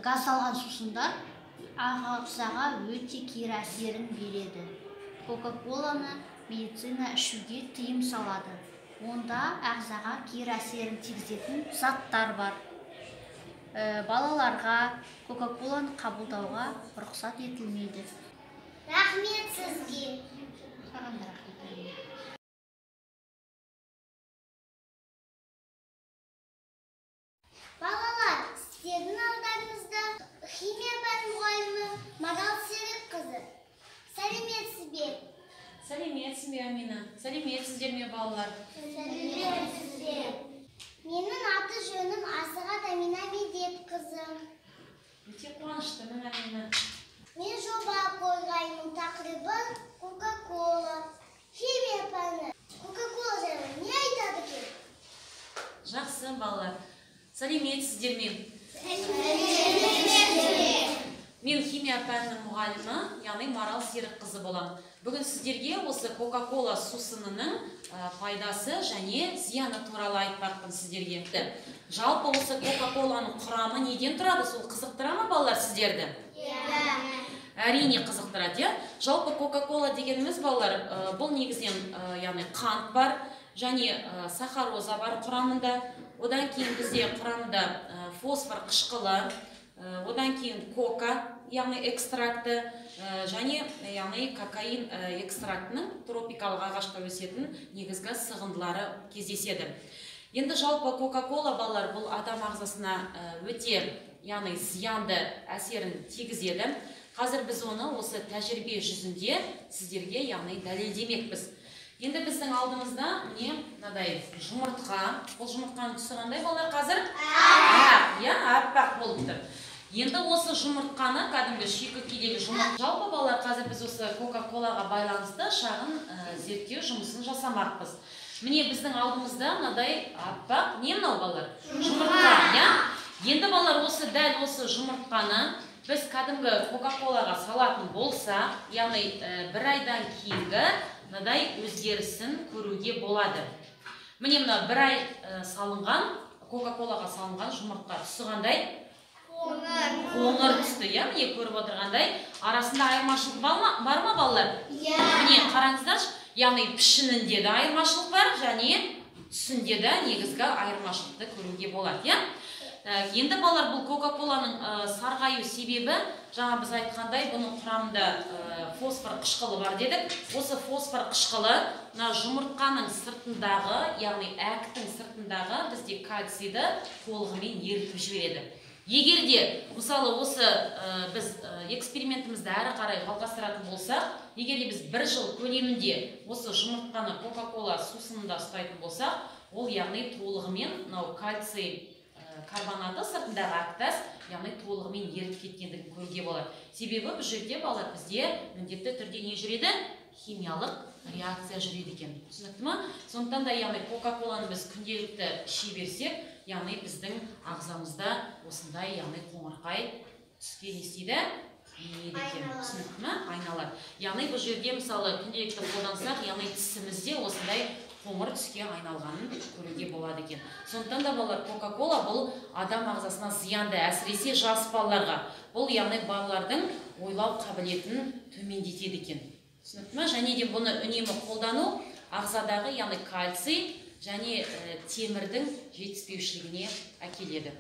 газдалған сусындар ағзаға өте кері әсерін береді. Кока-коланы медицина ішуге тыйым салады. Онда ағзаға кері әсерін тигізетін заттар бар. Балаларға кока-коланы қабылдауға рұқсат етілмейді. Рахмет сізге. Саған да рахмет. Балалар, сіздердің алдарыңызда химия пәні мұғалімі Марал Серікқызы. Сәлеметсіз бе? Сәлеметсіз бе, Амина? Сәлеметсіздер ме, балалар? Сәлеметсіз бе? Менің аты жөнім Асығат Амина Медетқызы. Өте қуаныштымын, Амина. Мен жоба қойғанның тақырыбы Кока-кола. Химия пәні Кока-кола жайлы не айтады екен? Жақсы, балалар. Сәлеметсіздер ме? Мен химия пәнінің мұғалімі, яғни Марал Серікқызы боламын. Бүгін сіздерге осы Кока-кола сусынының пайдасы және зияны туралы айтпақпын сіздерге. Жалпы осы Кока-коланың құрамы неден тұрады? Сол қызықтыра ма, балалар, сіздерді? Әрине қызықтырады. Жалпы Кока-кола дегеніміз, балалар, бұл негізінен яғни қант бар және сахароза бар құрамында. Одан кейін бізде құрамында фосфор қышқылы, одан кейін кока, яғни экстракты, және яғни кокаин экстрактының тропикалық ағашқа өсетін негізгі сығындылары кездеседі. Енді жалпы Кока-кола, балалар, бұл адам ағзасына өте яғни зиянды әсерін тигізеді. Қазір біз оны осы тәжірибе жүзінде сіздерге яғни дәлелдемекпіз. Енді біздің алдымызда не мынадай жұмыртқа. Бұл жұмыртқаның түсі қандай, балалар, қазір? Аппақ болып тұр. Енді осы жұмыртқаны кәдімгі шикі күйдегі жұмыртқа. Жалпы, балалар, қазір біз осы Кока-колаға байланысты шағын зерттеу жұмысын жасамақпыз. Міне біздің алдымызда мынадай аппақ не мынау, балалар? Жұмыртқа. Енді, балалар, осы дәл осы жұмыртқаны біз кәдімгі Кока-колаға салатын болса, яғни бір айдан кейінгі мынадай өзгерісін көруге болады. Міне мына бір ай салынған, Кока-колаға салынған жұмыртқа түсі қандай? Қоңыр түсті, міне көріп отырғандай. Арасында айырмашылық бар ма, балалар? Міне қараңыздаршы, яғни пішінінде де айырмашылық бар, және түсінде де негізгі айырмашылықты көруге болады. Енді, балалар, бұл Кока-коланың сарғаю себебі, жаңа біз айтқандай, бұның құрамында фосфор қышқылы бар дедік. Осы фосфор қышқылы жұмыртқаның сыртындағы, яғни әктің сыртындағы бізде кальцийді толығымен ерітіп жібереді. Егер де, мысалы, осы біз экспериментімізді әрі қарай жалғастыратын болсақ, егер де біз бір жыл көлемінде осы жұмыртқаны Кока-кола сусынында ұстайтын болсақ, ол яғни толығымен кальций карбонаты сыртындағы әктас, яғни толығымен ерітіп кеткендігін көруге болады. Себебі бұл жерде, балалар, бізде міндетті түрде не жүреді? Химиялық реакция жүреді екен. Түсінікті ме? Сондықтан да, яғни Кока-коланы біз күнделікті іше берсек, яғни біздің ағзамызда осындай, яғни қоңырқай түске не істейді? Енеді екен. Түсінікті ме? Айналады. Яғни бұл жерде, мысалы, күнделікті қолдансақ, яғни тісімізде осындай қоңыр түске айналғанын көруге болады екен. Сондықтан да, балалар, Кока-кола бұл адам ағзасына зиянды, әсіресе жас балаларға. Бұл, яғни, балалардың ойлау қабілетін төмендетеді екен. Түсінікті ме? Және де бұны үнемі қолдану ағзадағы, яғни кальций және темірдің жетіспеушілігіне әкеледі.